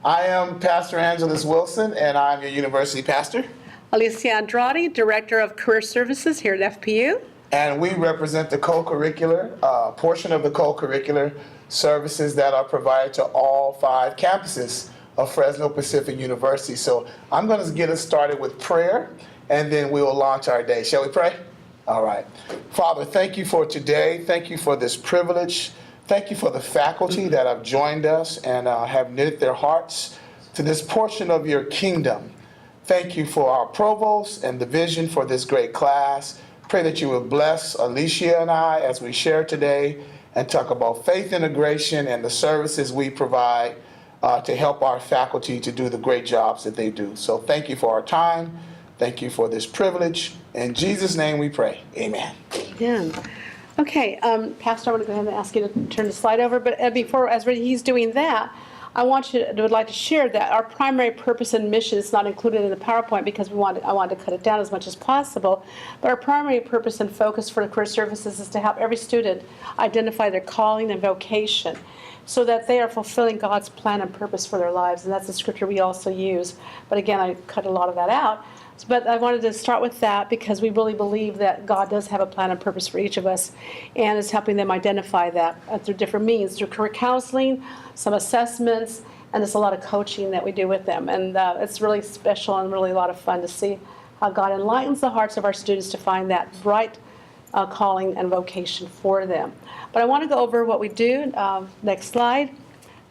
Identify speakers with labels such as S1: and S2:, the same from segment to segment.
S1: I am Pastor Angulus Wilson, and I'm your university pastor.
S2: Alicia Andrade, Director of Career Services here at FPU.
S1: And we represent the co-curricular portion of the co-curricular services that are provided to all 5 campuses of Fresno Pacific University. So I'm going to get us started with prayer, and then we will launch our day. Shall we pray? All right. Father, thank you for today. Thank you for this privilege. Thank you for the faculty that have joined us and have knitted their hearts to this portion of your kingdom. Thank you for our provost and the vision for this great class. Pray that you would bless Alicia and I as we share today and talk about faith integration and the services we provide to help our faculty to do the great jobs that they do. So thank you for our time. Thank you for this privilege. In Jesus' name we pray. Amen.
S2: Amen. Okay, Pastor, I want to go ahead and ask you to turn the slide over. But before, as he's doing that, I would like to share that our primary purpose and mission is not included in the PowerPoint because I wanted to cut it down as much as possible. But our primary purpose and focus for the career services is to help every student identify their calling and vocation so that they are fulfilling God's plan and purpose for their lives. And that's the scripture we also use. But again, I cut a lot of that out. But I wanted to start with that because we really believe that God does have a plan and purpose for each of us and is helping them identify that through different means, through career counseling, some assessments, and there's a lot of coaching that we do with them. And it's really special and really a lot of fun to see how God enlightens the hearts of our students to find that bright calling and vocation for them. But I want to go over what we do. Next slide.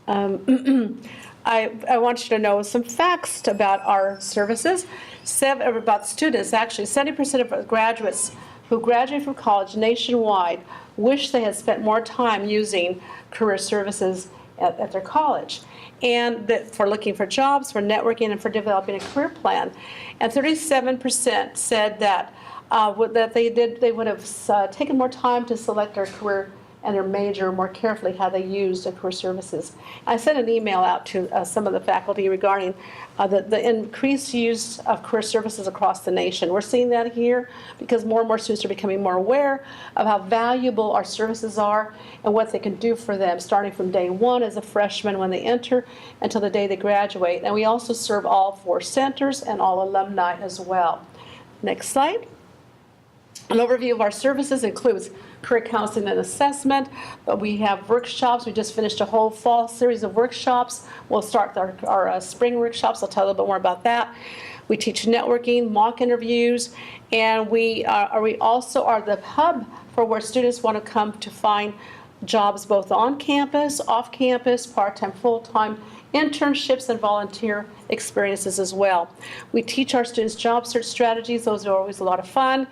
S2: I want you to know some facts about our services. About students, actually, 70% of graduates who graduate from college nationwide wish they had spent more time using career services at their college. And that for looking for jobs, for networking, and for developing a career plan. And 37% said that they would have taken more time to select their career and their major more carefully how they used the career services. I sent an email out to some of the faculty regarding the increased use of career services across the nation. We're seeing that here because more and more students are becoming more aware of how valuable our services are and what they can do for them, starting from day one as a freshman when they enter until the day they graduate. And we also serve all 4 centers and all alumni as well. Next slide. An overview of our services includes career counseling and assessment, but we have workshops. We just finished a whole fall series of workshops. We'll start our spring workshops. I'll tell you a little bit more about that. We teach networking, mock interviews, and we also are the hub for where students want to come to find jobs both on campus, off campus, part-time, full-time, internships, and volunteer experiences as well. We teach our students job search strategies. Those are always a lot of fun,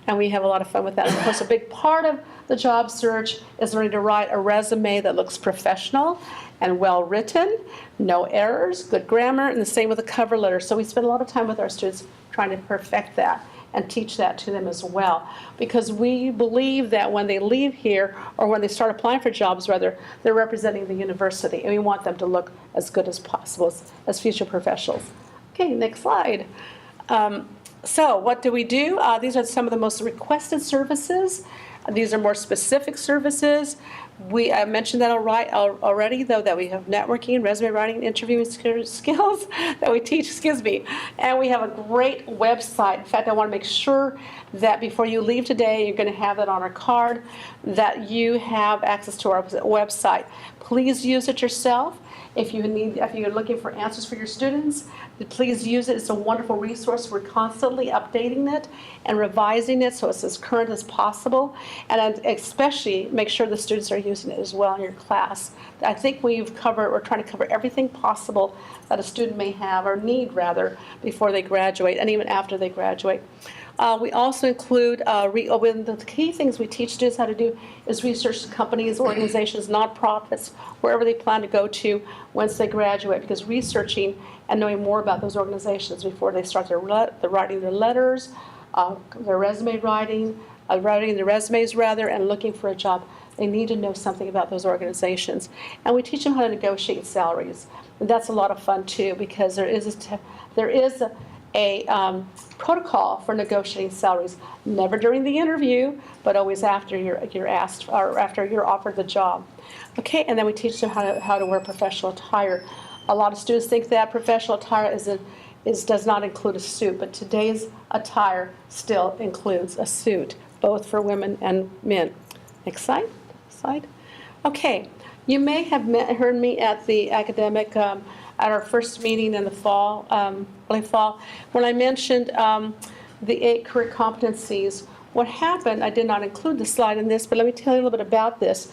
S2: and we have a lot of fun with that. And of course, a big part of the job search is learning to write a resume that looks professional and well written, no errors, good grammar, and the same with a cover letter. So we spend a lot of time with our students trying to perfect that and teach that to them as well. Because we believe that when they leave here, or when they start applying for jobs rather, they're representing the university, and we want them to look as good as possible as future professionals. Okay, next slide. So what do we do? These are some of the most requested services. These are more specific services. I mentioned that already, though, that we have networking, resume writing, interviewing skills that we teach, and we have a great website. In fact, I want to make sure that before you leave today, you're going to have that on our card, that you have access to our website. Please use it yourself. If you're looking for answers for your students, please use it. It's a wonderful resource. We're constantly updating it and revising it so it's as current as possible. And especially make sure the students are using it as well in your class. I think we're trying to cover everything possible that a student may have or need rather before they graduate and even after they graduate. We also include, the key things we teach students how to do is research companies, organizations, nonprofits, wherever they plan to go to once they graduate, because researching and knowing more about those organizations before they start writing their letters, their resume writing their resumes rather, and looking for a job, they need to know something about those organizations. And we teach them how to negotiate salaries. And that's a lot of fun too, because there is a protocol for negotiating salaries, never during the interview, but always after you're asked or after you're offered the job. Okay, and then we teach them how to wear professional attire. A lot of students think that professional attire does not include a suit, but today's attire still includes a suit, both for women and men. Next slide. Okay, you may have heard me at the academic, at our first meeting in the fall, early fall, when I mentioned the 8 career competencies. What happened, I did not include the slide in this, but let me tell you a little bit about this.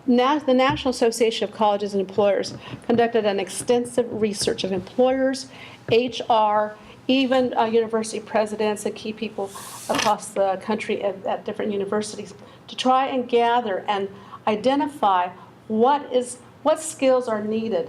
S2: The National Association of Colleges and Employers conducted an extensive research of employers, HR, even university presidents and key people across the country at different universities to try and gather and identify what skills are needed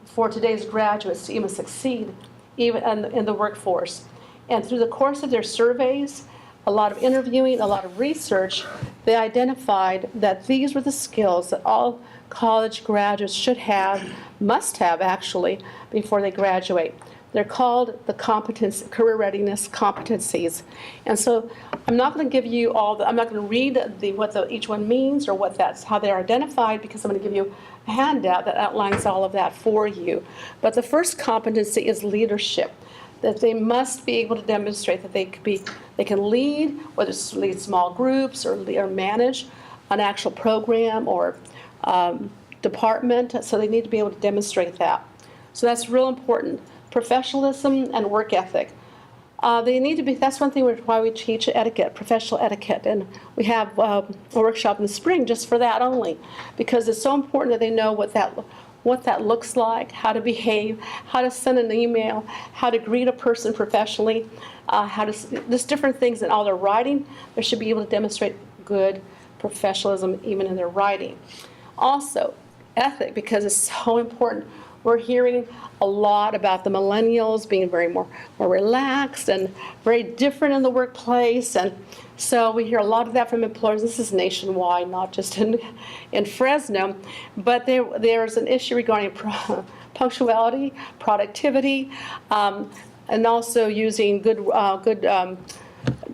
S2: for today's graduates to even succeed even in the workforce. And through the course of their surveys, a lot of interviewing, a lot of research, they identified that these were the skills that all college graduates should have, must have actually, before they graduate. They're called the career readiness competencies. And so I'm not going to give you I'm not going to read what each one means or how they're identified, because I'm going to give you a handout that outlines all of that for you. But the first competency is leadership. That they must be able to demonstrate that they can lead, whether it's lead small groups or manage an actual program or department. So they need to be able to demonstrate that. So that's real important. Professionalism and work ethic. They need to be. That's one thing why we teach etiquette, professional etiquette, and we have a workshop in the spring just for that only, because it's so important that they know what that looks like, how to behave, how to send an email, how to greet a person professionally, just different things in all their writing. They should be able to demonstrate good professionalism even in their writing. Also, ethic, because it's so important. We're hearing a lot about the millennials being more relaxed and very different in the workplace, and so we hear a lot of that from employers. This is nationwide, not just in Fresno, but there's an issue regarding punctuality, productivity, and also using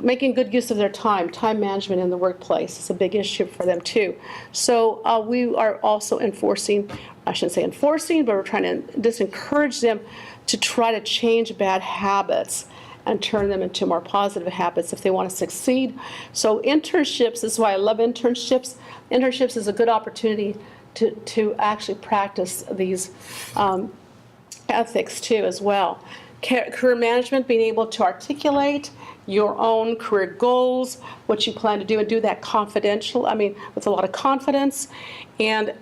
S2: making good use of their time management in the workplace is a big issue for them too. So we are also enforcing, I shouldn't say enforcing, but we're trying to just encourage them to try to change bad habits and turn them into more positive habits if they want to succeed. So internships, this is why I love internships. Internships is a good opportunity to actually practice these ethics too as well. Career management, being able to articulate your own career goals, what you plan to do, and do that with a lot of confidence, and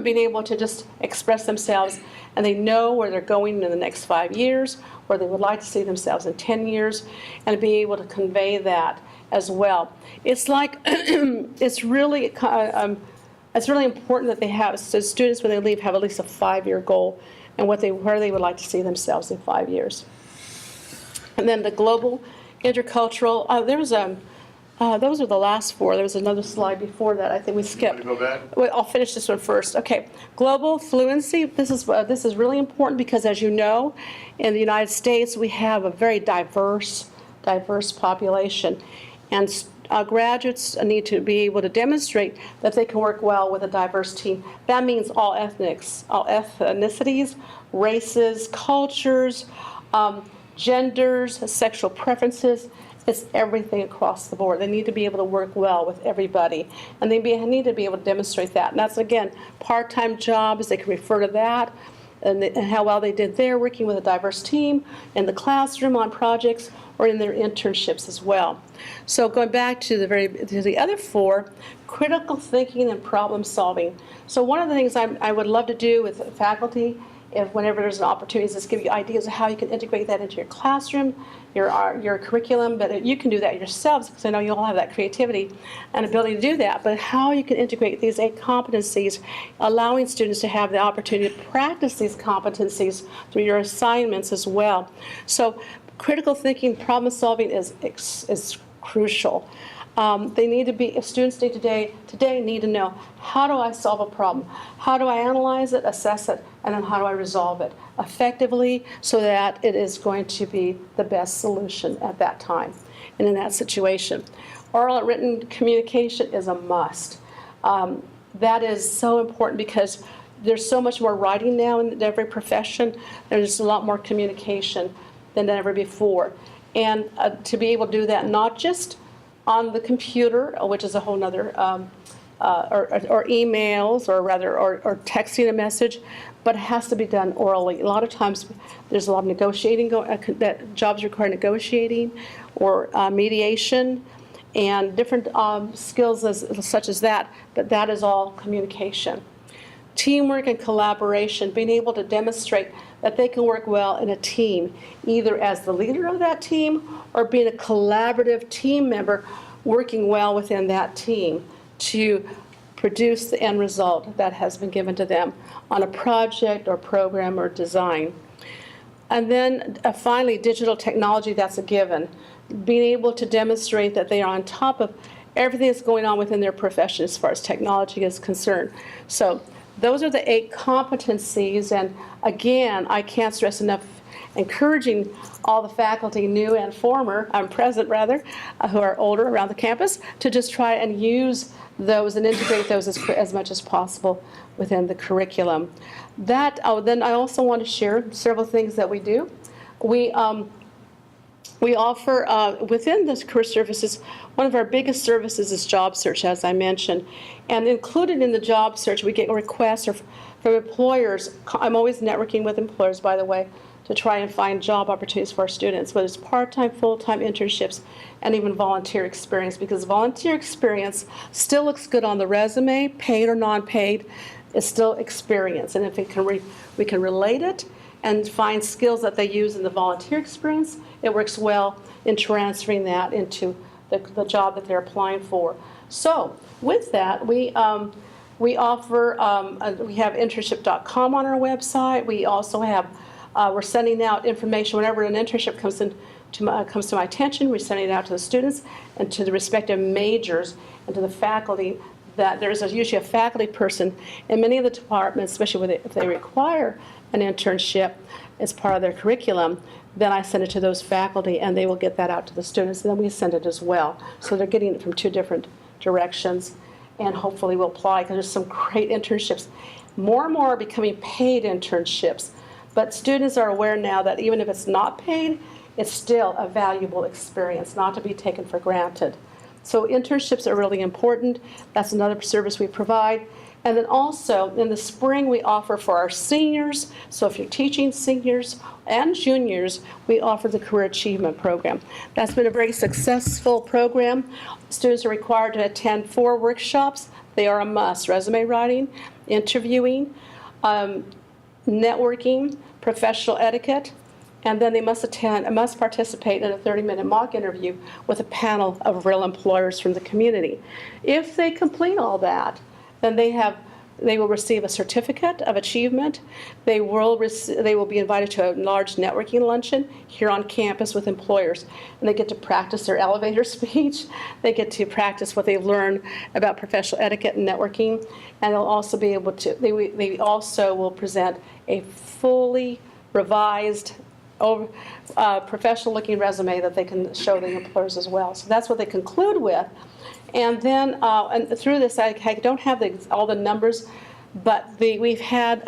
S2: being able to just express themselves, and they know where they're going in the next 5 years, where they would like to see themselves in 10 years, and be able to convey that as well. It's like, it's really important that they have, so students when they leave have at least a 5-year goal and where they would like to see themselves in 5 years. And then the global, intercultural, those are the last 4. There was another slide before that I think we skipped.
S1: Want to go back?
S2: Well, I'll finish this one first. Okay, global fluency. This is really important because, as you know, in the United States we have a very diverse population, and graduates need to be able to demonstrate that they can work well with a diverse team. That means all ethnicities, races, cultures, genders, sexual preferences. It's everything across the board. They need to be able to work well with everybody, and they need to be able to demonstrate that. And that's, again, part-time jobs. They can refer to that and how well they did there, working with a diverse team in the classroom on projects or in their internships as well. So going back to the other 4, critical thinking and problem solving. So one of the things I would love to do with faculty, if whenever there's an opportunity, is just give you ideas of how you can integrate that into your classroom, your curriculum, but you can do that yourselves, because I know you all have that creativity and ability to do that, but how you can integrate these 8 competencies, allowing students to have the opportunity to practice these competencies through your assignments as well. So critical thinking, problem solving is crucial. Students need today need to know, how do I solve a problem? How do I analyze it, assess it, and then how do I resolve it effectively so that it is going to be the best solution at that time and in that situation. Oral and written communication is a must. That is so important because there's so much more writing now in every profession. There's a lot more communication than ever before. And to be able to do that, not just on the computer, which is a whole nother, or emails, or texting a message, but it has to be done orally. A lot of times, there's a lot of negotiating, that jobs require negotiating or mediation and different skills such as that, but that is all communication. Teamwork and collaboration, being able to demonstrate that they can work well in a team, either as the leader of that team or being a collaborative team member working well within that team to produce the end result that has been given to them on a project or program or design. And then finally, digital technology, that's a given. Being able to demonstrate that they are on top of everything that's going on within their profession as far as technology is concerned. So those are the 8 competencies, and again, I can't stress enough encouraging all the faculty, new and former, present rather, who are older around the campus, to just try and use those and integrate those as much as possible within the curriculum. Then I also want to share several things that we do. We offer, within the career services, one of our biggest services is job search, as I mentioned. And included in the job search, we get requests from employers. I'm always networking with employers, by the way, to try and find job opportunities for our students, whether it's part-time, full-time internships, and even volunteer experience, because volunteer experience still looks good on the resume, paid or non-paid, it's still experience. And if we can relate it and find skills that they use in the volunteer experience, it works well in transferring that into the job that they're applying for. So with that, we offer, we have internship.com on our website. We also have, we're sending out information whenever an internship comes to my attention. We're sending it out to the students and to the respective majors and to the faculty. That there's usually a faculty person in many of the departments, especially if they require an internship as part of their curriculum. Then I send it to those faculty, and they will get that out to the students, and then we send it as well. So they're getting it from 2 different directions, and hopefully will apply, because there's some great internships. More and more are becoming paid internships, but students are aware now that even if it's not paid, it's still a valuable experience, not to be taken for granted. So internships are really important. That's another service we provide. And then also, in the spring, we offer for our seniors. So if you're teaching seniors and juniors, we offer the Career Achievement Program. That's been a very successful program. Students are required to attend 4 workshops. They are a must: resume writing, interviewing, networking, professional etiquette, and then they must participate in a 30-minute mock interview with a panel of real employers from the community. If they complete all that, then they will receive a certificate of achievement. They will be invited to a large networking luncheon here on campus with employers, and they get to practice their elevator speech. They get to practice what they've learned about professional etiquette and networking, and they'll also be able to. They also will present a fully revised, professional-looking resume that they can show the employers as well. So that's what they conclude with. And then and through this, I don't have all the numbers, but we've had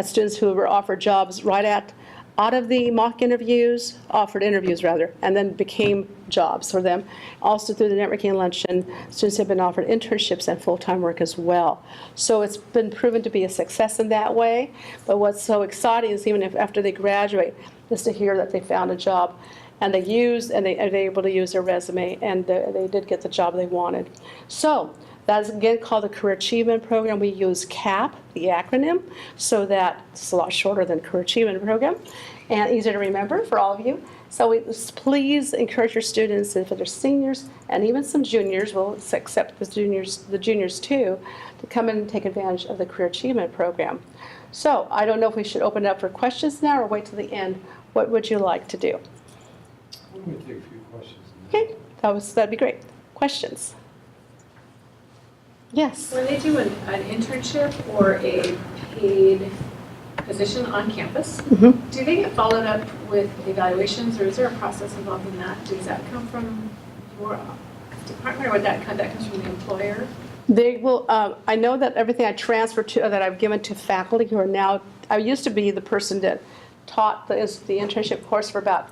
S2: students who were offered jobs out of the mock interviews, offered interviews rather, and then became jobs for them. Also through the networking luncheon, students have been offered internships and full-time work as well. So it's been proven to be a success in that way. But what's so exciting is even if after they graduate, is to hear that they found a job, and they're able to use their resume, and they did get the job they wanted. So that is again called the Career Achievement Program. We use CAP, the acronym, so that it's a lot shorter than Career Achievement Program, and easier to remember for all of you. So please encourage your students, if they're seniors and even some juniors, we'll accept the juniors too, to come in and take advantage of the Career Achievement Program. So I don't know if we should open it up for questions now or wait till the end. What would you like to do?
S3: I'm going to take a few questions.
S2: Okay, that'd be great. Questions? Yes.
S4: When they do an internship or a paid position on campus, do they get followed up with evaluations, or is there a process involved in that? Does that come from your department, or that comes from the employer?
S2: They will, I know that everything I transfer to, that I've given to faculty who are now, I used to be the person that taught the internship course for about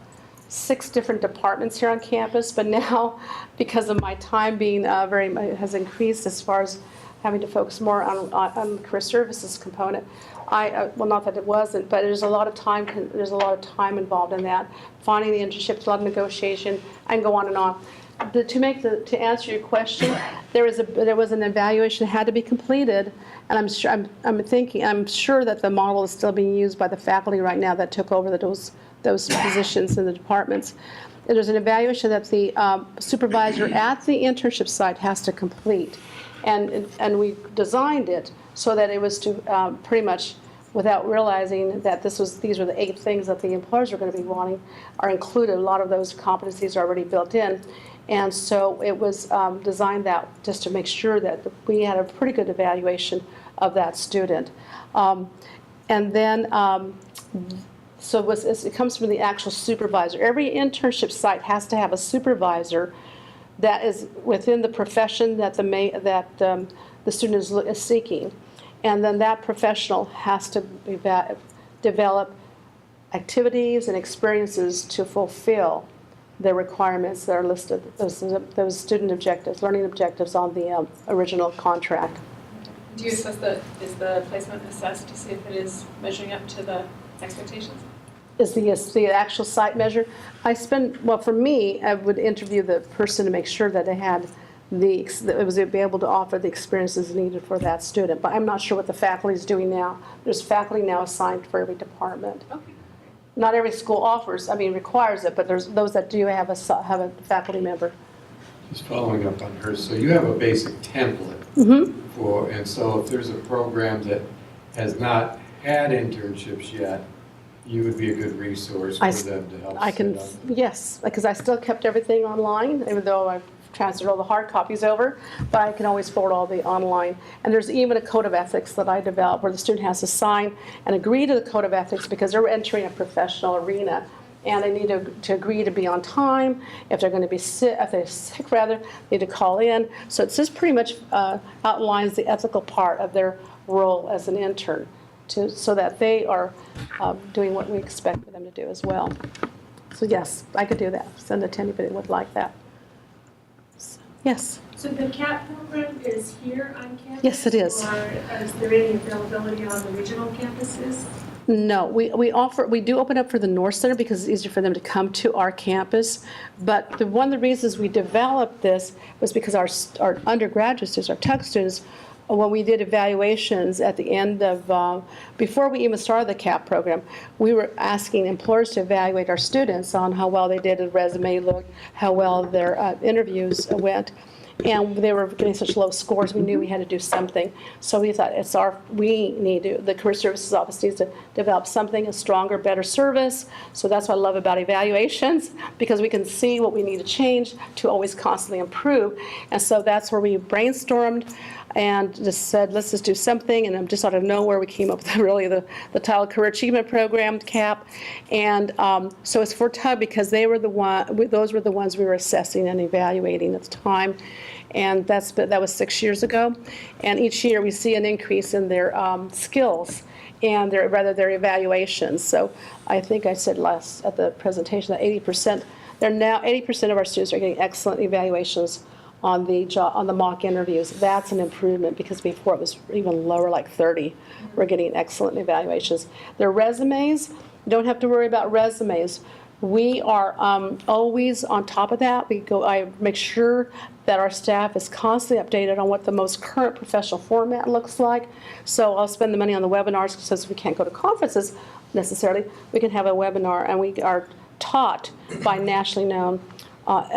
S2: 6 different departments here on campus, but now, because of my time being has increased as far as having to focus more on the career services component, well, not that it wasn't, but there's a lot of time involved in that, finding the internships, a lot of negotiation, and go on and on. To answer your question, there was an evaluation that had to be completed, and I'm sure that the model is still being used by the faculty right now that took over those positions in the departments. There's an evaluation that the supervisor at the internship site has to complete, and we designed it so that it was to pretty much, without realizing that these were the 8 things that the employers are going to be wanting, are included. A lot of those competencies are already built in. And so it was designed that just to make sure that we had a pretty good evaluation of that student. And then, so it comes from the actual supervisor. Every internship site has to have a supervisor that is within the profession that the student is seeking. And then that professional has to develop activities and experiences to fulfill the requirements that are listed, those student objectives, learning objectives on the original contract.
S4: Do you assess is the placement assessed to see if it is measuring up to the expectations?
S2: Is the actual site measure? Well, for me, I would interview the person to make sure that they had it was be able to offer the experiences needed for that student. But I'm not sure what the faculty is doing now. There's faculty now assigned for every department.
S4: Okay.
S2: Not every school requires it, but there's those that do have a faculty member.
S3: Just following up on hers, so you have a basic template and so if there's a program that has not had internships yet, you would be a good resource for them to help
S2: Yes, because I still kept everything online, even though I've transferred all the hard copies over, but I can always forward all the online. And there's even a code of ethics that I developed where the student has to sign and agree to the code of ethics because they're entering a professional arena. And they need to agree to be on time. If they're going to be sick, if they're sick rather, they need to call in. So it just pretty much outlines the ethical part of their role as an intern, so that they are doing what we expect for them to do as well. So yes, I could do that. Send it to anybody that would like that. So, yes.
S5: So the CAP program is here on campus?
S2: Yes, it is.
S5: Or is there any availability on the regional campuses?
S2: No, we do open up for the North Center because it's easier for them to come to our campus. But one of the reasons we developed this was because our undergraduate students, our TUG students, when we did evaluations at the end of, before we even started the CAP program, we were asking employers to evaluate our students on how well they did, a resume look, how well their interviews went. And they were getting such low scores, we knew we had to do something. So we thought the Career Services Office needs to develop something, a stronger, better service. So that's what I love about evaluations, because we can see what we need to change to always constantly improve. And so that's where we brainstormed and just said, let's just do something. And just out of nowhere, we came up with really the title Career Achievement Program, CAP. And so it's for TUG because those were the ones we were assessing and evaluating at the time. And that was 6 years ago. And each year we see an increase in their skills and their evaluations. So I think I said last at the presentation that 80% of our students are getting excellent evaluations on the mock interviews. That's an improvement because before it was even lower, like 30. We're getting excellent evaluations. Their resumes, you don't have to worry about resumes. We are always on top of that. I make sure that our staff is constantly updated on what the most current professional format looks like. So I'll spend the money on the webinars since we can't go to conferences necessarily. We can have a webinar, and we are taught by nationally known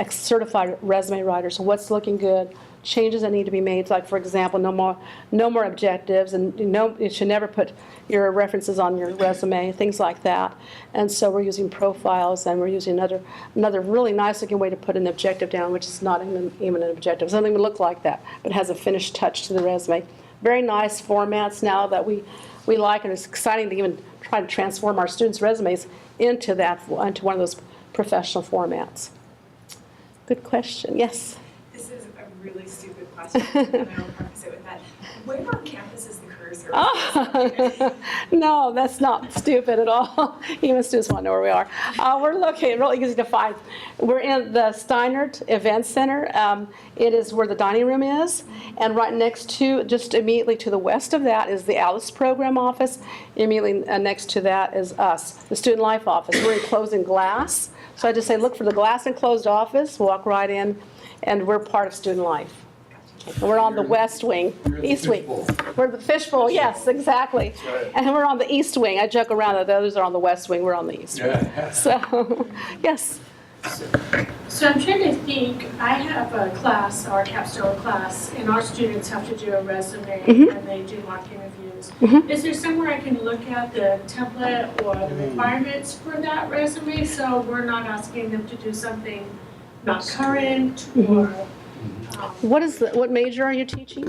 S2: certified resume writers what's looking good, changes that need to be made. Like, for example, no more objectives, and you should never put your references on your resume, things like that. And so we're using profiles, and we're using another really nice looking way to put an objective down, which is not even an objective. It doesn't even look like that, but has a finished touch to the resume. Very nice formats now that we like, and it's exciting to even try to transform our students' resumes into one of those professional formats. Good question. Yes.
S5: This is a really stupid question, and I will preface it with that. Where on campus is the career service?
S2: Oh, no, that's not stupid at all. Even students want to know where we are. We're located, really easy to find. We're in the Steinert Event Center. It is where the dining room is, and right next to, just immediately to the west of that is the Alice Program Office. Immediately next to that is us, the Student Life Office. We're enclosed in glass, so I just say look for the glass enclosed office, walk right in, and we're part of Student Life. And we're on the west wing,
S3: You're the
S2: east wing.
S3: fishbowl.
S2: We're the fishbowl, yes, exactly.
S1: right.
S2: And we're on the east wing. I joke around that the others are on the west wing, we're on the east wing.
S3: Yeah.
S2: So, yes.
S6: So I'm trying to think, I have a class, our capstone class, and our students have to do a resume and they do mock interviews. Is there somewhere I can look at the template or the requirements for that resume so we're not asking them to do something not current or,
S2: What major are you teaching?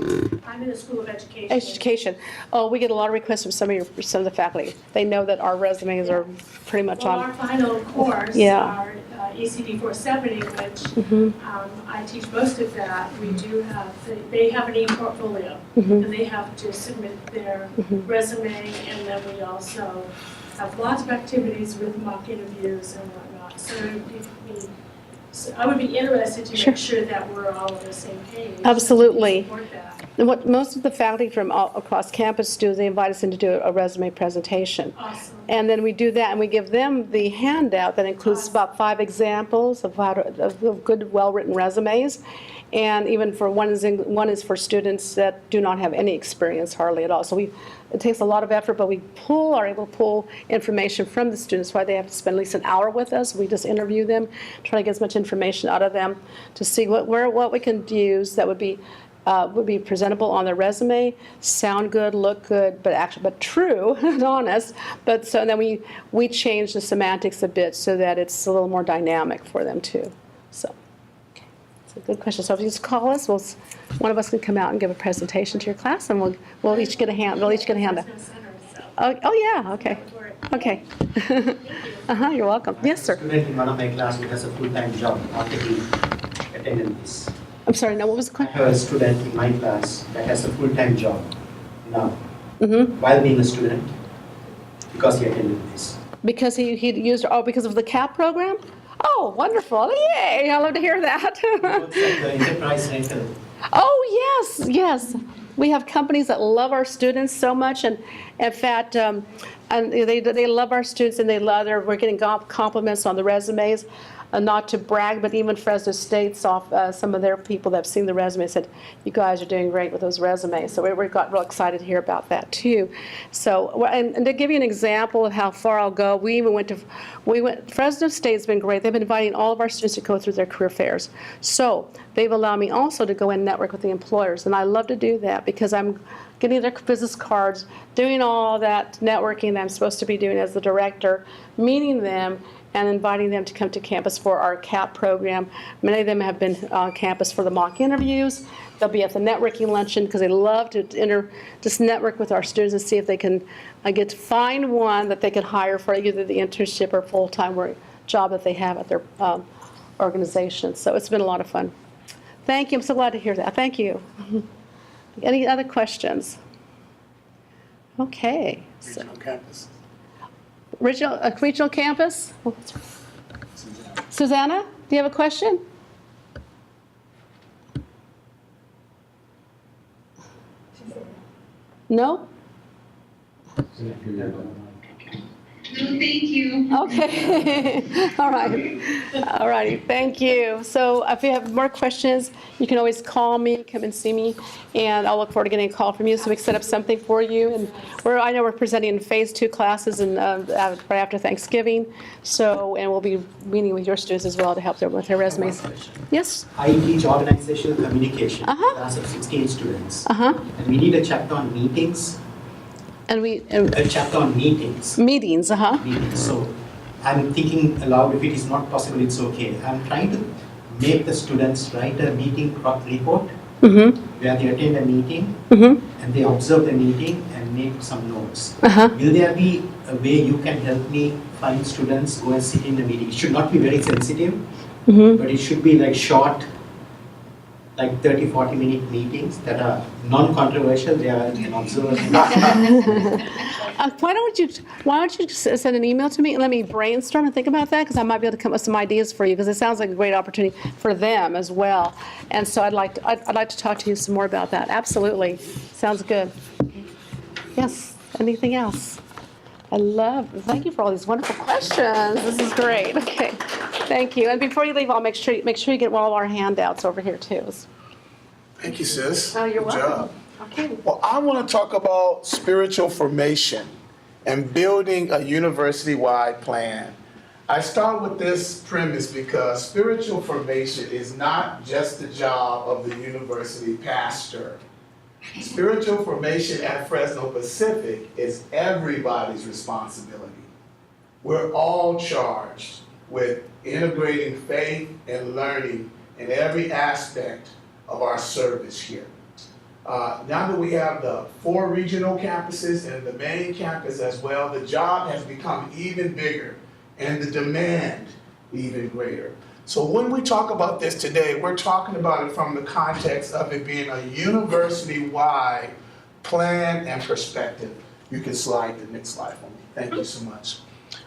S6: I'm in the School of Education.
S2: Education. Oh, we get a lot of requests from some of the faculty. They know that our resumes are pretty much
S6: Well, our
S2: on.
S6: final course,
S2: Yeah.
S6: our ECD 470, which I teach most of that, we do have, they have an e-portfolio, and they have to submit their resume, and then we also have lots of activities with mock interviews and whatnot. So I would be interested to make sure that we're all on the same page.
S2: Absolutely.
S6: Support that.
S2: And what most of the faculty from all across campus do is they invite us in to do a resume presentation.
S6: Awesome.
S2: And then we do that, and we give them the handout that includes about 5 examples of good, well-written resumes. And even for one is for students that do not have any experience hardly at all. So it takes a lot of effort, but we are able to pull information from the students. Why they have to spend at least an hour with us. We just interview them, try to get as much information out of them to see what we can use that would be presentable on their resume, sound good, look good, but true and honest. But so then we change the semantics a bit so that it's a little more dynamic for them too. So, okay, it's a good question. So if you just call us, one of us can come out and give a presentation to your class, and we'll each get a hand. We'll each get a handout. Oh yeah, okay, okay. You're welcome. Yes, sir.
S7: Student in one of my class who has a full-time job, not taking attendance.
S2: I'm sorry. No, what was the
S7: I
S2: question?
S7: have a student in my class that has a full-time job now, while being a student, because he attended this.
S2: Because he used because of the CAP program. Oh, wonderful! Yay! I love to hear that.
S7: He works at the enterprise rental.
S2: Oh, yes. We have companies that love our students so much, and in fact, and they love our students, and we're getting compliments on the resumes. Not to brag, but even Fresno State's off, some of their people that have seen the resume said, "You guys are doing great with those resumes." So we got real excited to hear about that too. So, and to give you an example of how far I'll go, Fresno State's been great. They've been inviting all of our students to go through their career fairs. So they've allowed me also to go and network with the employers, and I love to do that because I'm getting their business cards, doing all that networking that I'm supposed to be doing as the director, meeting them, and inviting them to come to campus for our CAP program. Many of them have been on campus for the mock interviews. They'll be at the networking luncheon because they love to just network with our students and see if they can get to find one that they can hire for either the internship or full-time work job that they have at their organization. So it's been a lot of fun. Thank you. I'm so glad to hear that. Thank you. Any other questions? Okay. So,
S1: Regional campus.
S2: regional campus? Susanna, do you have a question? No?
S8: No, thank you.
S2: Okay. All righty. Thank you. So if you have more questions, you can always call me, come and see me, and I'll look forward to getting a call from you so we can set up something for you. And I know we're presenting in phase 2 classes and right after Thanksgiving. So, and we'll be meeting with your students as well to help them with their resumes. Yes?
S7: I teach organizational communication,
S2: Uh-huh.
S7: class of 16 students.
S2: Uh-huh.
S7: And we need a chapter on meetings,
S2: And
S7: a chapter on meetings.
S2: meetings, uh-huh.
S7: Meetings. So I'm thinking aloud, if it is not possible, it's okay. I'm trying to make the students write a meeting report where they attend a meeting and they observe the meeting and make some notes. Will there be a way you can help me find students go and sit in the meeting? It should not be very sensitive, but it should be like short, like 30, 40-minute meetings that are non-controversial. They are an observer.
S2: Why don't you send an email to me and let me brainstorm and think about that, because I might be able to come up with some ideas for you, because it sounds like a great opportunity for them as well. And so I'd like to talk to you some more about that. Absolutely. Sounds good. Yes, anything else? Thank you for all these wonderful questions. This is great. Okay, thank you. And before you leave, I'll make sure you get all our handouts over here too.
S1: Thank you, sis.
S2: Oh, you're
S1: Good
S2: welcome.
S1: job.
S2: Okay.
S1: Well, I want to talk about spiritual formation and building a university-wide plan. I start with this premise because spiritual formation is not just the job of the university pastor. Spiritual formation at Fresno Pacific is everybody's responsibility. We're all charged with integrating faith and learning in every aspect of our service here. Now that we have the 4 regional campuses and the main campus as well, the job has become even bigger and the demand even greater. So when we talk about this today, we're talking about it from the context of it being a university-wide plan and perspective. You can slide the next slide for me. Thank you so much.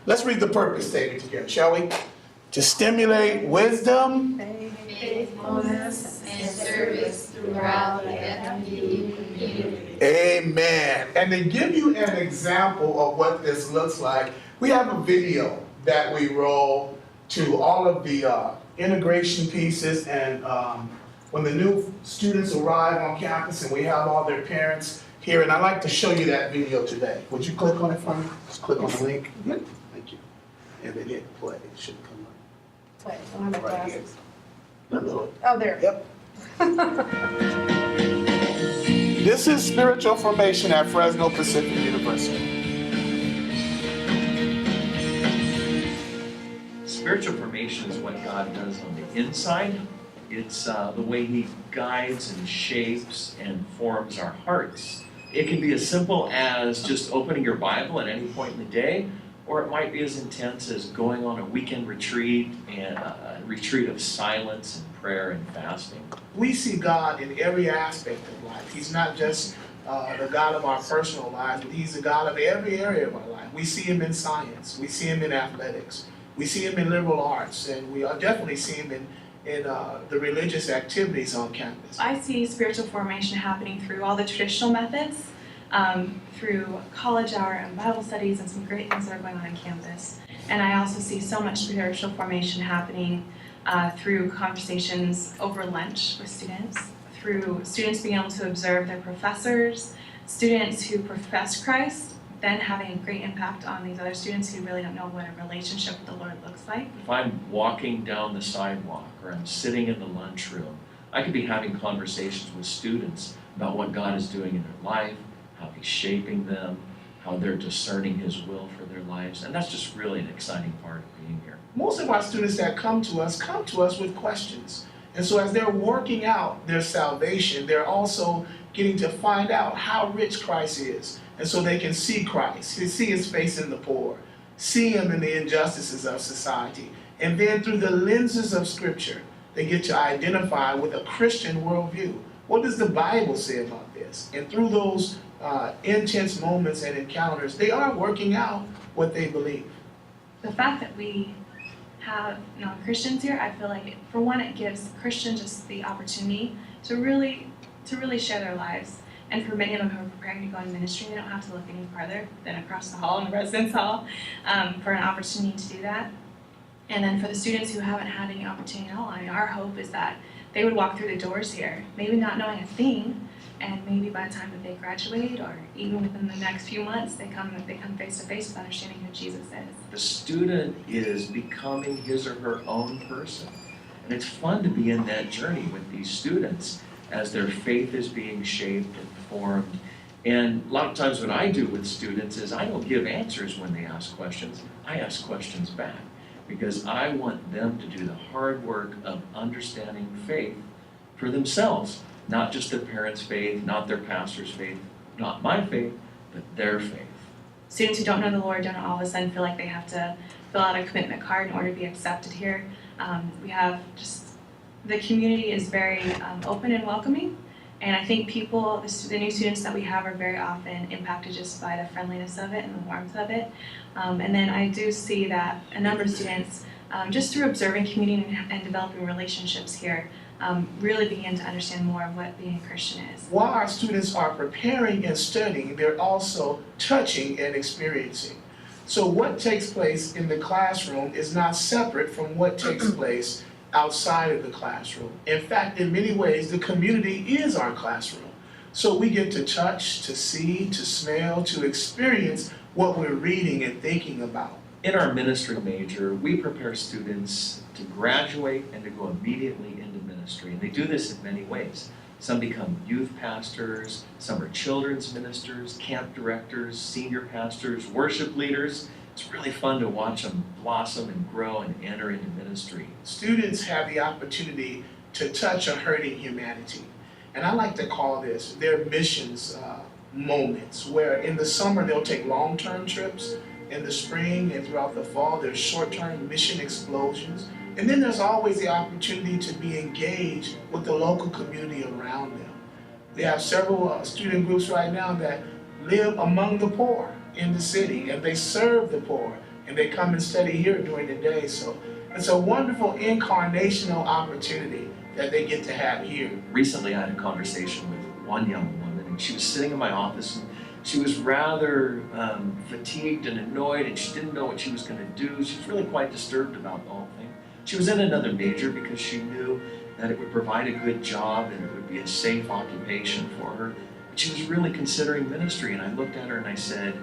S1: Let's read the purpose statement together, shall we? To stimulate wisdom,
S9: faithfulness, and service throughout the FPU community.
S1: Amen. And to give you an example of what this looks like, we have a video that we roll to all of the integration pieces, and when the new students arrive on campus and we have all their parents here, and I'd like to show you that video today. Would you click on it for me? Just click on the link. Thank you. And then hit play. It should come up.
S2: Wait, I don't have my
S1: Right here.
S2: glasses. Oh, there.
S1: Yep. This is spiritual formation at Fresno Pacific University.
S10: Spiritual formation is what God does on the inside. It's the way He guides and shapes and forms our hearts. It can be as simple as just opening your Bible at any point in the day, or it might be as intense as going on a weekend retreat and a retreat of silence and prayer and fasting.
S1: We see God in every aspect of life. He's not just the God of our personal lives, but He's the God of every area of our life. We see Him in science. We see Him in athletics. We see Him in liberal arts. And we definitely see Him in the religious activities on campus.
S11: I see spiritual formation happening through all the traditional methods, through college hour and Bible studies and some great things that are going on campus. And I also see so much spiritual formation happening through conversations over lunch with students, through students being able to observe their professors, students who profess Christ, then having a great impact on these other students who really don't know what a relationship with the Lord looks like.
S10: If I'm walking down the sidewalk or I'm sitting in the lunchroom, I could be having conversations with students about what God is doing in their life, how He's shaping them, how they're discerning His will for their lives. And that's just really an exciting part of being here.
S1: Most of our students that come to us with questions. And so as they're working out their salvation, they're also getting to find out how rich Christ is. And so they can see Christ, see His face in the poor, see Him in the injustices of society. And then through the lenses of Scripture, they get to identify with a Christian worldview. What does the Bible say about this? And through those intense moments and encounters, they are working out what they believe.
S11: The fact that we have non-Christians here, I feel like, for one, it gives Christians just the opportunity to really share their lives. And for many of them who are preparing to go in ministry, they don't have to look any farther than across the hall in the residence hall for an opportunity to do that. And then for the students who haven't had any opportunity at all, I mean, our hope is that they would walk through the doors here, maybe not knowing a thing, and maybe by the time that they graduate, or even within the next few months, they come face to face with understanding who Jesus is.
S10: The student is becoming his or her own person. And it's fun to be in that journey with these students as their faith is being shaped and formed. And a lot of times what I do with students is I don't give answers when they ask questions. I ask questions back because I want them to do the hard work of understanding faith for themselves. Not just their parents' faith, not their pastor's faith, not my faith, but their faith.
S11: Students who don't know the Lord don't all of a sudden feel like they have to fill out a commitment card in order to be accepted here. We have just the community is very open and welcoming. And I think people, the new students that we have are very often impacted just by the friendliness of it and the warmth of it. And then I do see that a number of students, just through observing community and developing relationships here, really begin to understand more of what being a Christian is.
S1: While our students are preparing and studying, they're also touching and experiencing. So what takes place in the classroom is not separate from what takes place outside of the classroom. In fact, in many ways, the community is our classroom. So we get to touch, to see, to smell, to experience what we're reading and thinking about.
S10: In our ministry major, we prepare students to graduate and to go immediately into ministry. And they do this in many ways. Some become youth pastors, some are children's ministers, camp directors, senior pastors, worship leaders. It's really fun to watch them blossom and grow and enter into ministry.
S1: Students have the opportunity to touch a hurting humanity. And I like to call this their missions moments, where in the summer they'll take long-term trips, in the spring and throughout the fall there's short-term mission explosions, and then there's always the opportunity to be engaged with the local community around them. We have several student groups right now that live among the poor in the city, and they serve the poor, and they come and study here during the day. So it's a wonderful incarnational opportunity that they get to have here.
S10: Recently I had a conversation with one young woman, and she was sitting in my office, and she was rather fatigued and annoyed, and she didn't know what she was going to do. She was really quite disturbed about the whole thing. She was in another major because she knew that it would provide a good job and it would be a safe occupation for her. But she was really considering ministry, and I looked at her and I said,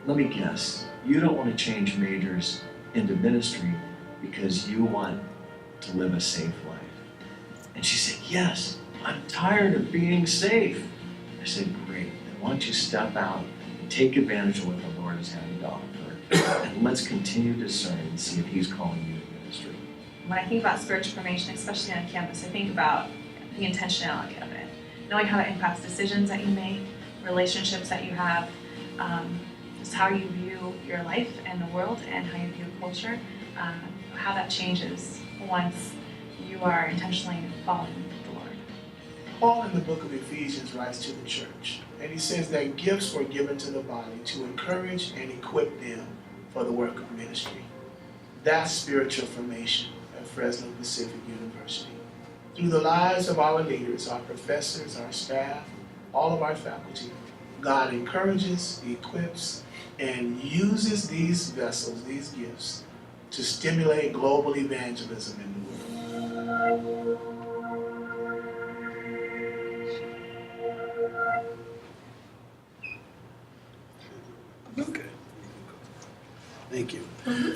S10: let me guess, you don't want to change majors into ministry because you want to live a safe life. And she said, yes, I'm tired of being safe. I said, great, then why don't you step out and take advantage of what the Lord is having to offer, and let's continue to discern and see if He's calling you to ministry.
S11: When I think about spiritual formation, especially on campus, I think about the intentionality of it. Knowing how it impacts decisions that you make, relationships that you have, just how you view your life and the world and how you view culture, how that changes once you are intentionally following the Lord.
S1: Paul in the book of Ephesians writes to the church, and he says that gifts were given to the body to encourage and equip them for the work of ministry. That's spiritual formation at Fresno Pacific University. Through the lives of our leaders, our professors, our staff, all of our faculty, God encourages, equips, and uses these vessels, these gifts, to stimulate global evangelism in the world. Okay. Thank you.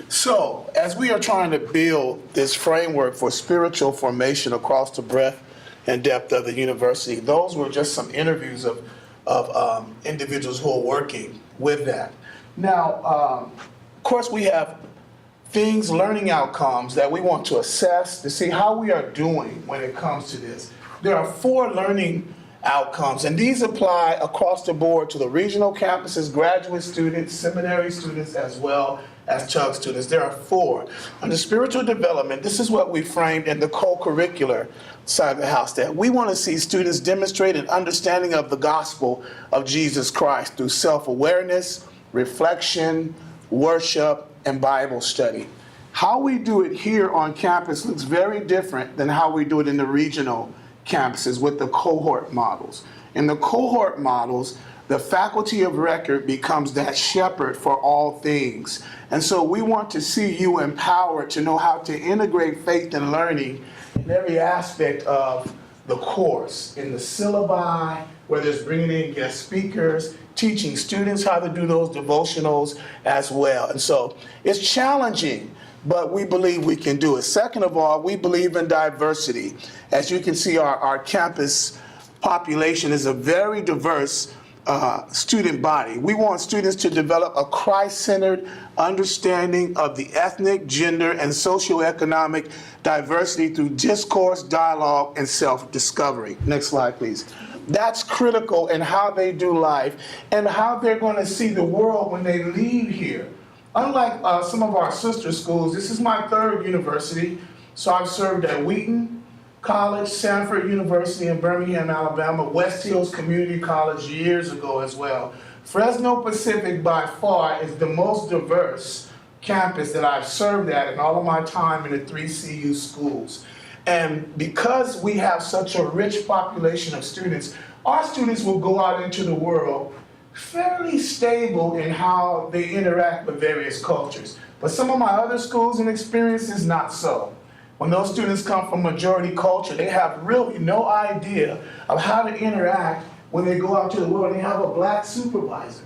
S1: So, as we are trying to build this framework for spiritual formation across the breadth and depth of the university, those were just some interviews of individuals who are working with that. Now, of course, we have things, learning outcomes that we want to assess to see how we are doing when it comes to this. There are 4 learning outcomes, and these apply across the board to the regional campuses, graduate students, seminary students, as well as Tug students. There are 4. Under spiritual development, this is what we framed in the co-curricular side of the house, that we want to see students demonstrate an understanding of the gospel of Jesus Christ through self-awareness, reflection, worship, and Bible study. How we do it here on campus looks very different than how we do it in the regional campuses with the cohort models. In the cohort models, the faculty of record becomes that shepherd for all things. And so we want to see you empowered to know how to integrate faith and learning in every aspect of the course, in the syllabi, whether it's bringing in guest speakers, teaching students how to do those devotionals as well. And so it's challenging, but we believe we can do it. Second of all, we believe in diversity. As you can see, our campus population is a very diverse student body. We want students to develop a Christ-centered understanding of the ethnic, gender, and socioeconomic diversity through discourse, dialogue, and self-discovery. Next slide, please. That's critical in how they do life and how they're going to see the world when they leave here. Unlike some of our sister schools, this is my 3rd university, so I've served at Wheaton, College, Sanford University in Birmingham, Alabama, West Hills Community College years ago as well. Fresno Pacific by far is the most diverse campus that I've served at in all of my time in the 3 CU schools. And because we have such a rich population of students, our students will go out into the world fairly stable in how they interact with various cultures. But some of my other schools and experiences, not so. When those students come from majority culture, they have really no idea of how to interact when they go out to the world and they have a black supervisor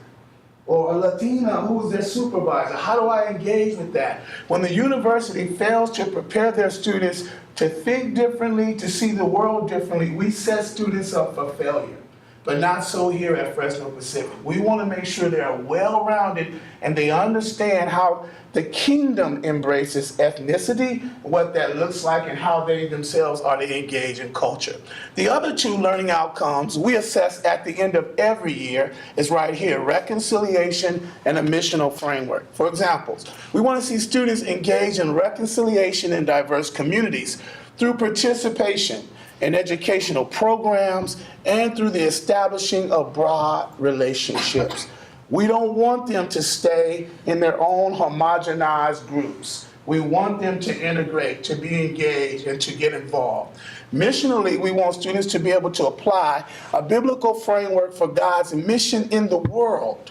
S1: or a Latina who is their supervisor. How do I engage with that? When the university fails to prepare their students to think differently, to see the world differently, we set students up for failure. But not so here at Fresno Pacific. We want to make sure they are well-rounded and they understand how the kingdom embraces ethnicity, what that looks like, and how they themselves are to engage in culture. The other 2 learning outcomes we assess at the end of every year is right here, reconciliation and a missional framework. For examples, we want to see students engage in reconciliation in diverse communities through participation in educational programs, and through the establishing of broad relationships. We don't want them to stay in their own homogenized groups. We want them to integrate, to be engaged, and to get involved. Missionally, we want students to be able to apply a biblical framework for God's mission in the world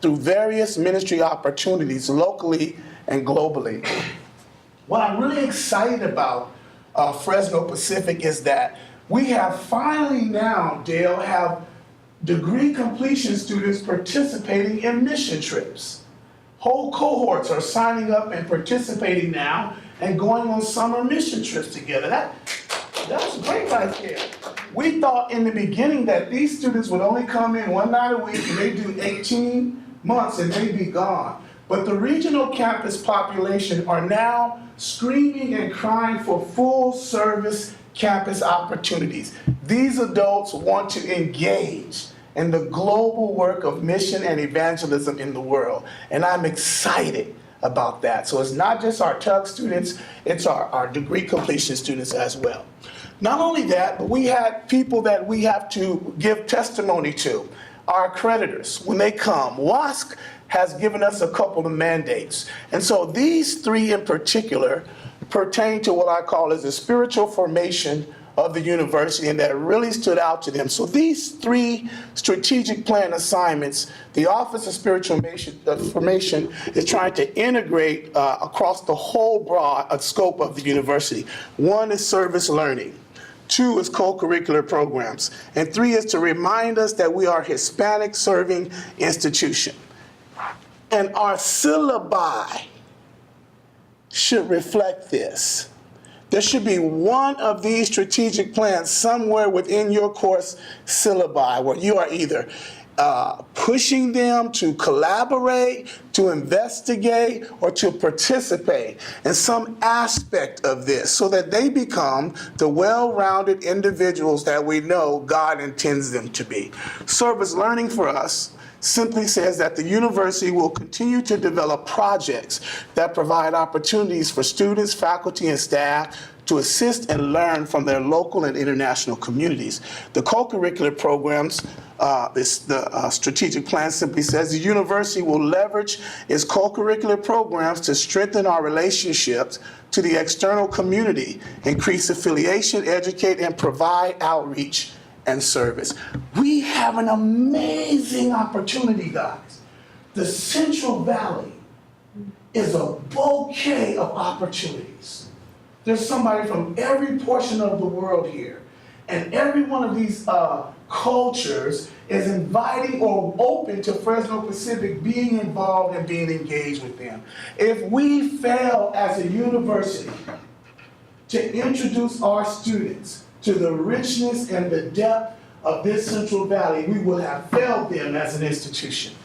S1: through various ministry opportunities locally and globally. What I'm really excited about Fresno Pacific is that we have finally now, Dale, have degree completion students participating in mission trips. Whole cohorts are signing up and participating now and going on summer mission trips together. That's great right there. We thought in the beginning that these students would only come in 1 night a week and they do 18 months and they'd be gone. But the regional campus population are now screaming and crying for full service campus opportunities. These adults want to engage in the global work of mission and evangelism in the world. And I'm excited about that. So it's not just our TUG students, it's our degree completion students as well. Not only that, but we had people that we have to give testimony to. Our accreditors, when they come, WASC has given us a couple of mandates. And so these 3 in particular pertain to what I call as the spiritual formation of the university, and that really stood out to them. So these 3 strategic plan assignments, the Office of Spiritual Formation is trying to integrate across the whole broad scope of the university. 1 is service learning. 2 is co-curricular programs. And 3 is to remind us that we are a Hispanic serving institution. And our syllabi should reflect this. There should be one of these strategic plans somewhere within your course syllabi where you are either pushing them to collaborate, to investigate, or to participate in some aspect of this so that they become the well-rounded individuals that we know God intends them to be. Service learning for us simply says that the university will continue to develop projects that provide opportunities for students, faculty, and staff to assist and learn from their local and international communities. The co-curricular programs, the strategic plan simply says the university will leverage its co-curricular programs to strengthen our relationships to the external community, increase affiliation, educate, and provide outreach and service. We have an amazing opportunity, guys. The Central Valley is a bouquet of opportunities. There's somebody from every portion of the world here. And every one of these cultures is inviting or open to Fresno Pacific being involved and being engaged with them. If we fail as a university to introduce our students to the richness and the depth of this Central Valley, we will have failed them as an institution.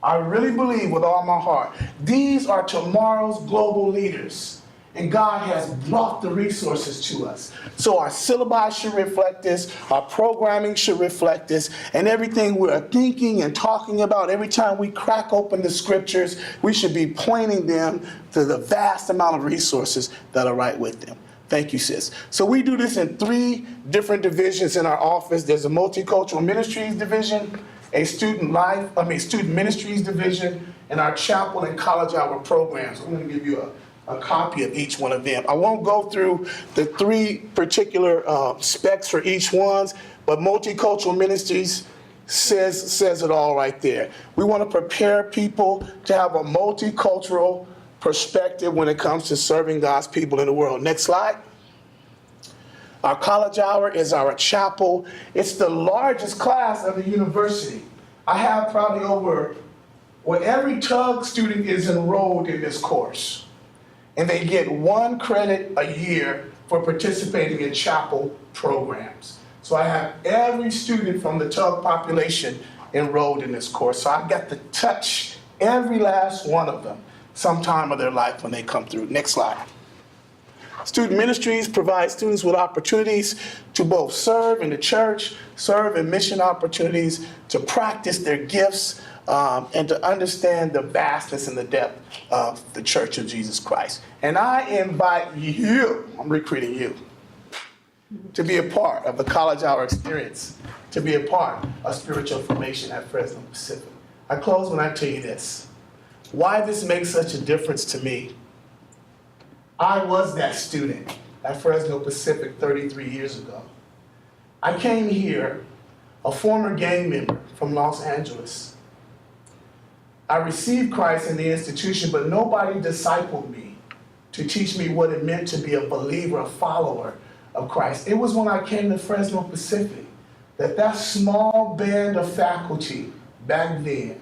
S1: I really believe with all my heart, these are tomorrow's global leaders. And God has brought the resources to us. So our syllabi should reflect this, our programming should reflect this, and everything we're thinking and talking about, every time we crack open the scriptures, we should be pointing them to the vast amount of resources that are right with them. Thank you, sis. So we do this in 3 different divisions in our office. There's a multicultural ministries division, a student ministries division, and our chapel and college hour programs. I'm going to give you a copy of each one of them. I won't go through the 3 particular specs for each one, but multicultural ministries says it all right there. We want to prepare people to have a multicultural perspective when it comes to serving God's people in the world. Next slide. Our college hour is our chapel. It's the largest class of the university. I have probably every TUG student is enrolled in this course. And they get 1 credit a year for participating in chapel programs. So I have every student from the TUG population enrolled in this course. So I got to touch every last one of them sometime of their life when they come through. Next slide. Student ministries provide students with opportunities to both serve in the church, serve in mission opportunities, to practice their gifts, and to understand the vastness and the depth of the Church of Jesus Christ. And I invite you, I'm recruiting you, to be a part of the college hour experience, to be a part of spiritual formation at Fresno Pacific. I close when I tell you this. Why this makes such a difference to me. I was that student at Fresno Pacific 33 years ago. I came here, a former gang member from Los Angeles. I received Christ in the institution, but nobody discipled me to teach me what it meant to be a believer, a follower of Christ. It was when I came to Fresno Pacific that small band of faculty back then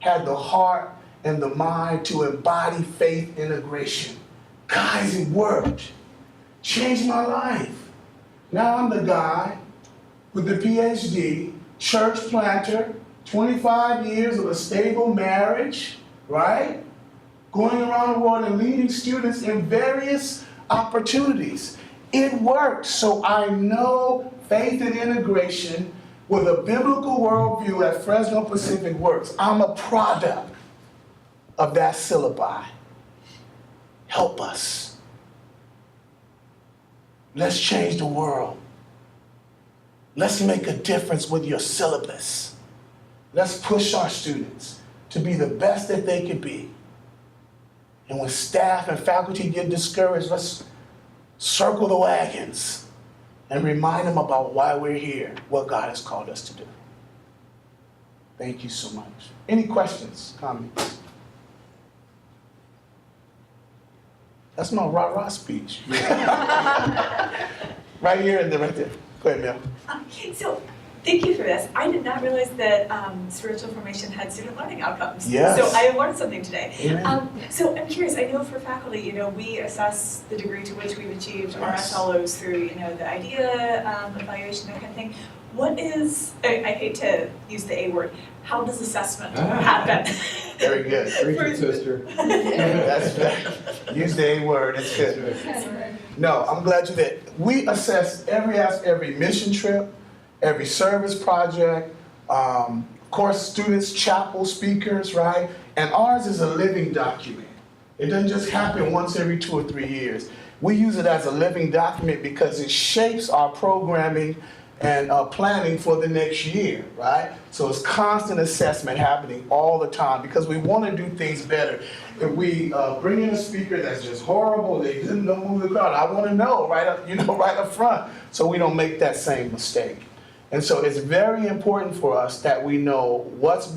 S1: had the heart and the mind to embody faith integration. Guys, it worked. Changed my life. Now I'm the guy with the PhD, church planter, 25 years of a stable marriage, right? Going around the world and leading students in various opportunities. It worked. So I know faith and integration with a biblical worldview at Fresno Pacific works. I'm a product of that syllabi. Help us. Let's change the world. Let's make a difference with your syllabus. Let's push our students to be the best that they can be. And when staff and faculty get discouraged, let's circle the wagons and remind them about why we're here, what God has called us to do. Thank you so much. Any questions, comments? That's my rah-rah speech. Right here and then right there. Go ahead, Mel.
S5: So, thank you for this. I did not realize that spiritual formation had student learning outcomes.
S1: Yes.
S5: So I learned something today.
S1: Amen.
S5: So I'm curious, I know for faculty, we assess the degree to which we've achieved our SLOs through, the idea, evaluation, that kind of thing. What is, I hate to use the A word, how does assessment happen?
S1: Very good.
S3: Very good, sister.
S1: That's right. Use the A word, it's good. No, I'm glad you did. We assess every mission trip, every service project, of course, students, chapel speakers, right? And ours is a living document. It doesn't just happen once every 2 or 3 years. We use it as a living document because it shapes our programming and planning for the next year, right? So it's constant assessment happening all the time because we want to do things better. If we bring in a speaker that's just horrible, they don't move the crowd, I want to know right up front, so we don't make that same mistake. And so it's very important for us that we know what's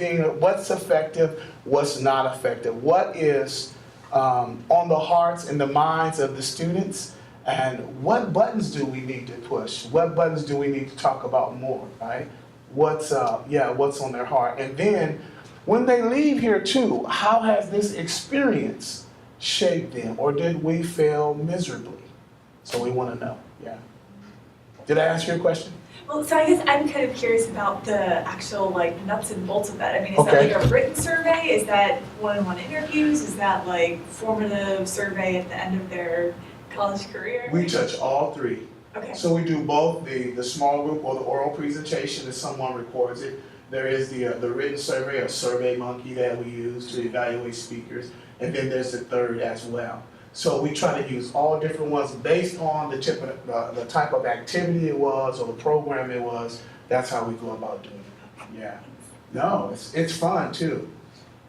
S1: effective, what's not effective, what is on the hearts and the minds of the students, and what buttons do we need to push? What buttons do we need to talk about more, right? What's on their heart? And then when they leave here too, how has this experience shaped them? Or did we fail miserably? So we want to know, yeah. Did I answer your question?
S5: Well, so I guess I'm kind of curious about the actual nuts and bolts of that. I mean, is
S1: Okay.
S5: that a written survey? Is that one-on-one interviews? Is that formative survey at the end of their college career?
S1: We touch all 3.
S5: Okay.
S1: So we do both the small group or the oral presentation if someone records it. There is the written survey or survey monkey that we use to evaluate speakers. And then there's the third as well. So we try to use all different ones based on the type of activity it was or the program it was. That's how we go about doing it. Yeah. No, it's fun too.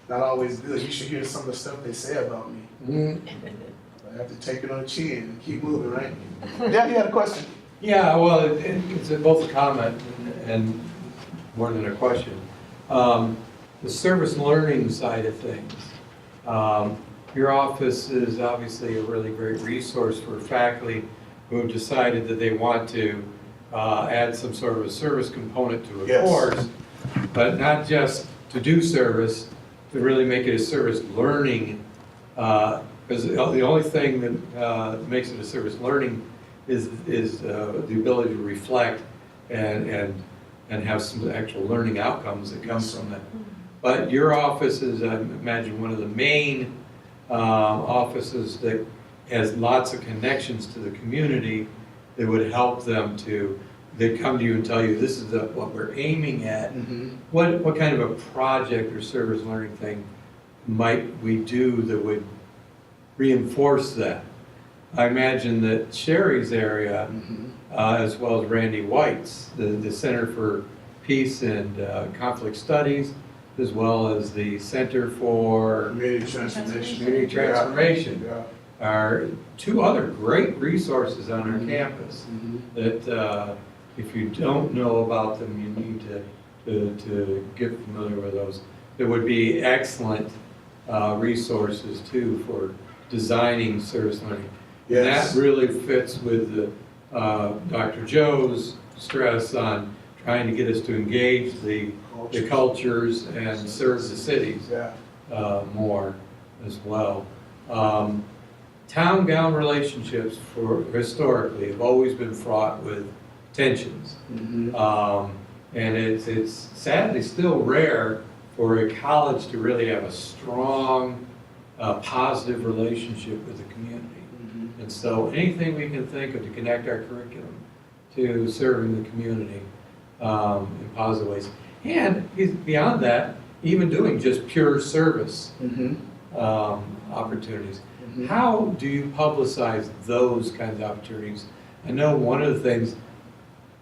S1: Not always good. You should hear some of the stuff they say about me. I have to take it on the chin and keep moving, right? Yeah, you had a question.
S3: Yeah, well, it's both a comment and more than a question. The service learning side of things. Your office is obviously a really great resource for faculty who have decided that they want to add some sort of a service component to a
S1: Yes.
S3: course, but not just to do service, to really make it a service learning. Because the only thing that makes it a service learning is the ability to reflect and have some actual learning outcomes that come from that. But your office is, I imagine, one of the main offices that has lots of connections to the community that would help them to, they come to you and tell you, this is what we're aiming at. What kind of a project or service learning thing might we do that would reinforce that? I imagine that Sherry's area, as well as Randy White's, the Center for Peace and Conflict Studies, as well as the Center for
S1: Community transformation.
S3: Community Transformation,
S1: Yeah.
S3: are two other great resources on our campus that if you don't know about them, you need to get familiar with those. There would be excellent resources too for designing service learning. And
S1: Yes.
S3: that really fits with Dr. Joe's stress on trying to get us to engage the cultures and serve the cities
S1: Yeah.
S3: more as well. Town-gown relationships historically have always been fraught with tensions. And it's sadly still rare for a college to really have a strong, positive relationship with the community. And so anything we can think of to connect our curriculum to serving the community in positive ways. And beyond that, even doing just pure service opportunities. How do you publicize those kinds of opportunities? I know one of the things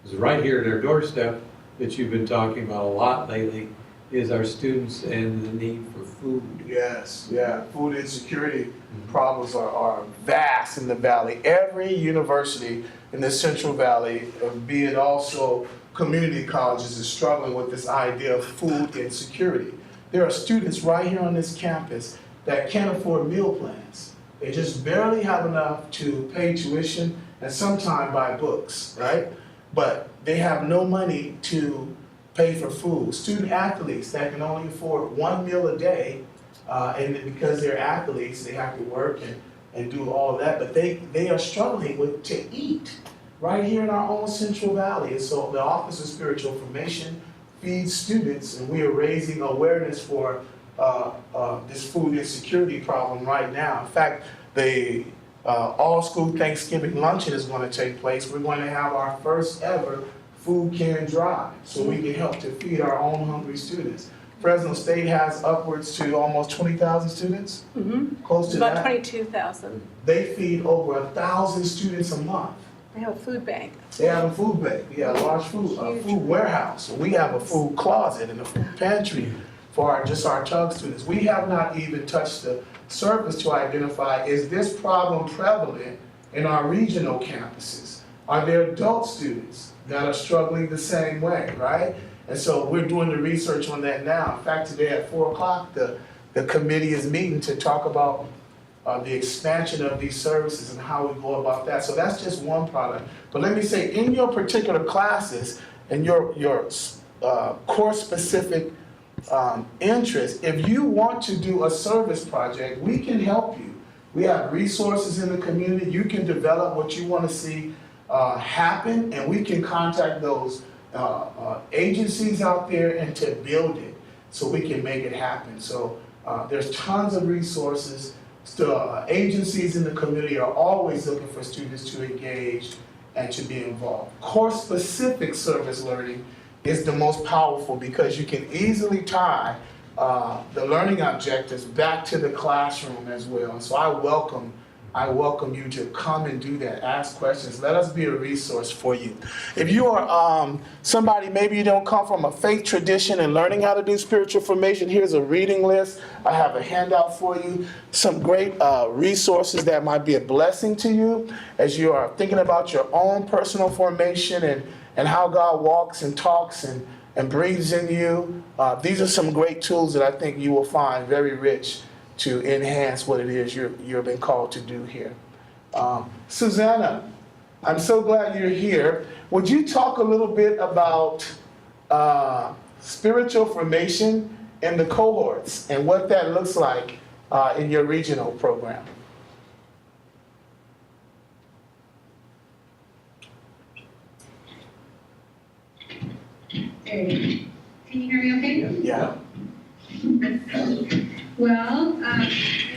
S3: is right here at our doorstep that you've been talking about a lot lately is our students and the need for food.
S1: Yes, yeah. Food insecurity problems are vast in the Valley. Every university in the Central Valley, be it also community colleges, is struggling with this idea of food insecurity. There are students right here on this campus that can't afford meal plans. They just barely have enough to pay tuition and sometimes buy books, right? But they have no money to pay for food. Student athletes that can only afford one meal a day, and because they're athletes, they have to work and do all of that, but they are struggling to eat right here in our own Central Valley. And so the Office of Spiritual Formation feeds students, and we are raising awareness for this food insecurity problem right now. In fact, the all-school Thanksgiving luncheon is going to take place. We're going to have our first ever food can drive, so we can help to feed our own hungry students. Fresno State has upwards to almost 20,000 students, close to
S2: About
S1: that.
S2: 22,000.
S1: They feed over 1,000 students a month.
S2: They have a food bank.
S1: They have a food bank. We have a large food warehouse. We have a food closet and a food pantry for our TUG students. We have not even touched the surface to identify, is this problem prevalent in our regional campuses? Are there adult students that are struggling the same way, right? And so we're doing the research on that now. In fact, today at 4 o'clock, the committee is meeting to talk about the expansion of these services and how we go about that. So that's just one product. But let me say, in your particular classes and your course-specific interest, if you want to do a service project, we can help you. We have resources in the community. You can develop what you want to see happen, and we can contact those agencies out there and to build it so we can make it happen. So there's tons of resources. Agencies in the community are always looking for students to engage and to be involved. Course-specific service learning is the most powerful because you can easily tie the learning objectives back to the classroom as well. And so I welcome I welcome you to come and do that. Ask questions. Let us be a resource for you. If you are somebody, maybe you don't come from a faith tradition and learning how to do spiritual formation, here's a reading list. I have a handout for you. Some great resources that might be a blessing to you as you are thinking about your own personal formation and how God walks and talks and breathes in you. These are some great tools that I think you will find very rich to enhance what it is you're being called to do here. Susanna, I'm so glad you're here. Would you talk a little bit about spiritual formation in the cohorts and what that looks like in your regional program?
S8: There you go. Can you hear me okay?
S1: Yeah.
S8: Well, I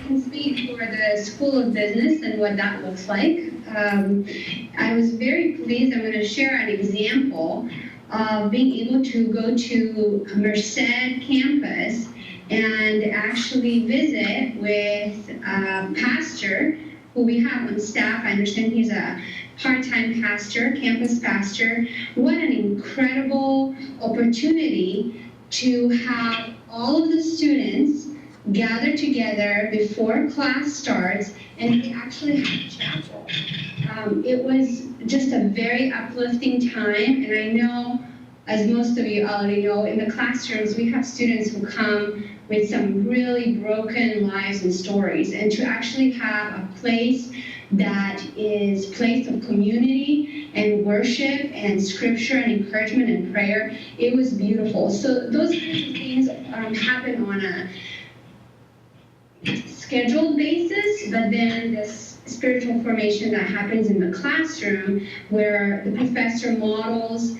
S8: can speak for the School of Business and what that looks like. I was very pleased. I'm going to share an example of being able to go to Merced campus and actually visit with a pastor who we have on staff. I understand he's a part-time pastor, campus pastor. What an incredible opportunity to have all of the students gather together before class starts, and we actually have chapel. It was just a very uplifting time, and I know, as most of you already know, in the classrooms we have students who come with some really broken lives and stories, and to actually have a place that is place of community and worship and scripture and encouragement and prayer, it was beautiful. So those kinds of things happen on a scheduled basis, but then this spiritual formation that happens in the classroom where the professor models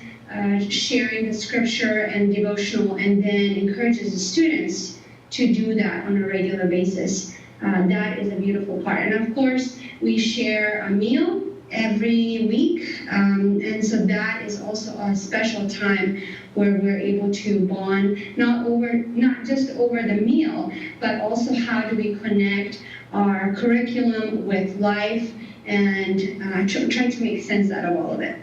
S8: sharing the scripture and devotional and then encourages the students to do that on a regular basis. That is a beautiful part. And of course, we share a meal every week, and so that is also a special time where we're able to bond, not just over the meal, but also how do we connect our curriculum with life and try to make sense out of all of it.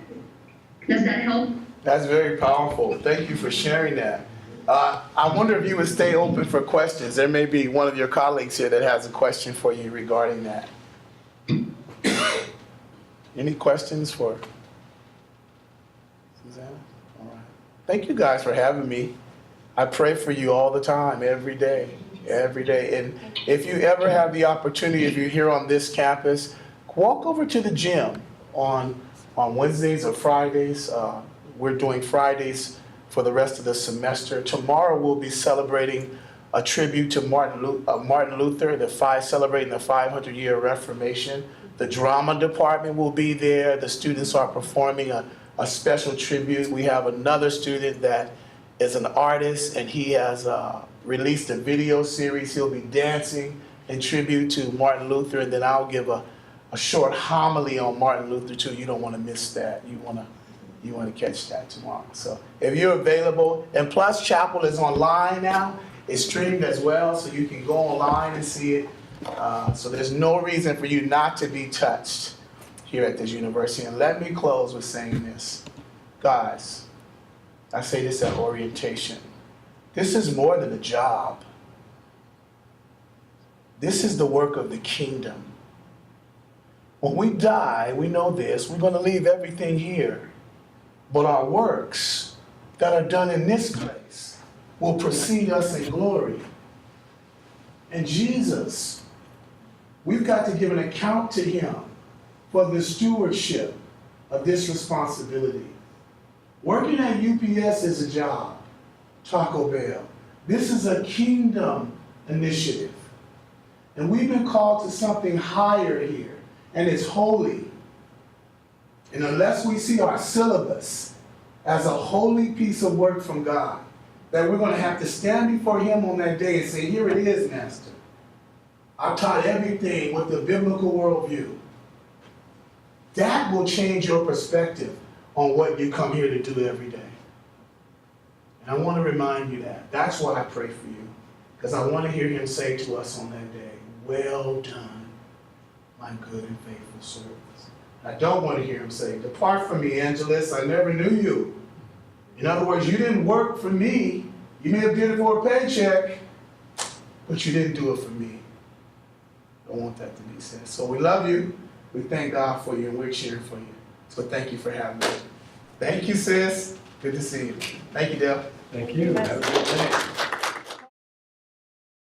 S8: Does that help?
S1: That's very powerful. Thank you for sharing that. I wonder if you would stay open for questions. There may be one of your colleagues here that has a question for you regarding that. Any questions for Susanna? All right. Thank you guys for having me. I pray for you all the time, every day. And if you ever have the opportunity, if you're here on this campus, walk over to the gym on Wednesdays or Fridays. We're doing Fridays for the rest of the semester. Tomorrow we'll be celebrating a tribute to Martin Luther, celebrating the 500-year Reformation. The drama department will be there. The students are performing a special tribute. We have another student that is an artist, and he has released a video series. He'll be dancing in tribute to Martin Luther, and then I'll give a short homily on Martin Luther too. You don't want to miss that. You want to catch that tomorrow. So if you're available, and plus chapel is online now. It's streamed as well, so you can go online and see it. So there's no reason for you not to be touched here at this university. And let me close with saying this. Guys, I say this at orientation. This is more than a job. This is the work of the kingdom. When we die, we know this, we're going to leave everything here. But our works that are done in this place will precede us in glory. And Jesus, we've got to give an account to him for the stewardship of this responsibility. Working at UPS is a job, Taco Bell. This is a kingdom initiative. And we've been called to something higher here, and it's holy. And unless we see our syllabus as a holy piece of work from God, that we're going to have to stand before him on that day and say, here it is, Master. I've taught everything with the biblical worldview. That will change your perspective on what you come here to do every day. And I want to remind you that. That's why I pray for you. Because I want to hear him say to us on that day, well done, my my good and faithful servants. I don't want to hear him say, depart from me, Angulus, I never knew you. In other words, you didn't work for me. You may have did it for a paycheck, but you didn't do it for me. Don't want that to be said. So we love you. We thank God for you, and we're cheering for you. So thank you for having me. Thank you, sis. Good to see you. Thank you, Dale.
S3: Thank you. Have a good day.